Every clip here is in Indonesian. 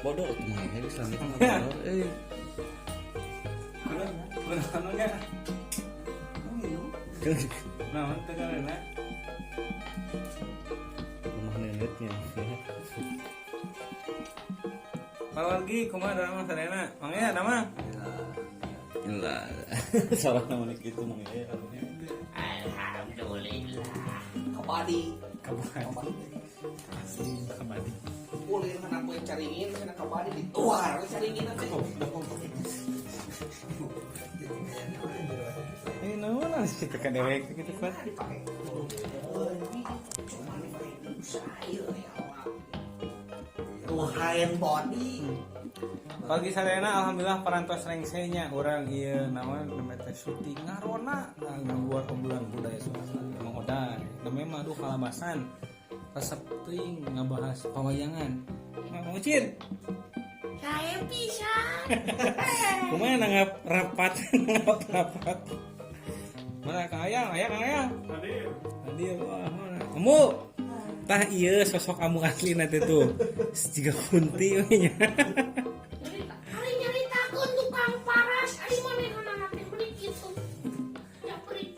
Bodoh mah ya Islam itu bodoh. Kunaonnya? Naon teh karena? Rumah neneknya. Lagi kumaha drama sadayana? Mangnya nama? Lah. Salah namanya gitu mah ya. Alhamdulillah. Kabadi. Asli kabadi. Boleh kan aku yang caringin, kan kabadi dituar caringin nanti. Ini naon sih teh kadewek gitu kan? Luhayan body. Pagi sadayana alhamdulillah parantos rengsenya urang ieu naon teh syuting ngarona ngabuat obrolan budaya Sunda. Emang odah, demi mah aduh kalabasan. Resep teuing ngabahas pawayangan. Mau Cin? Saya bisa. Kumaha nanggap rapat, rapat. Mana Kang Ayang? Hadir. Wah, mana? Kamu? Tah ieu sosok kamu asli nanti tuh. Jiga kunti we nya. Ari nyaritakeun tukang paras ari manehna teh beli kitu. Ya beri.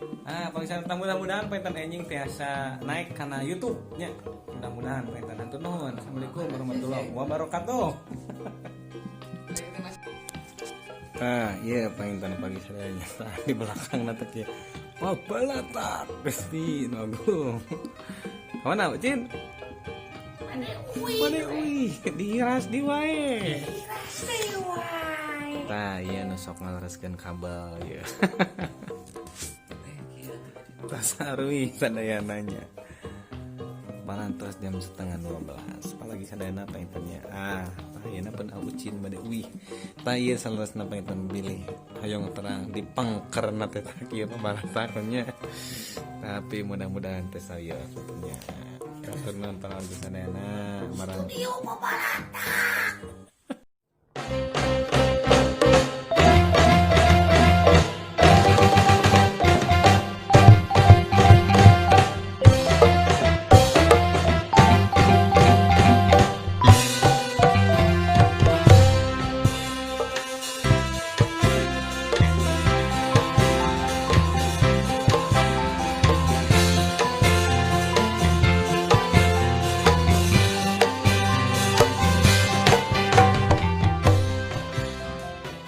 Mudah-mudahan pengen anjing tiasa naik karena YouTube nya. Mudah-mudahan pengen hatur nuhun. Assalamualaikum warahmatullahi wabarakatuh. Iya pengen pagi sadayana di belakang nanti ya. Wah balatak pasti nagung. Mana Cin? Mana ui dihiras di wae. Tah iya nu sok ngalereskeun kabel ya. Tasarui sadayananya. Parantos jam 11:30. Apalagi sadayana pengennya. Ayeuna pun ucin bade uih. Tah ieu salerosna pengen bilih. Hayong terang dipangkerna teh kieu pamarasakeunnya. Tapi mudah-mudahan teh saya punya. Katur nonton sadayana marang. Studio Babalata.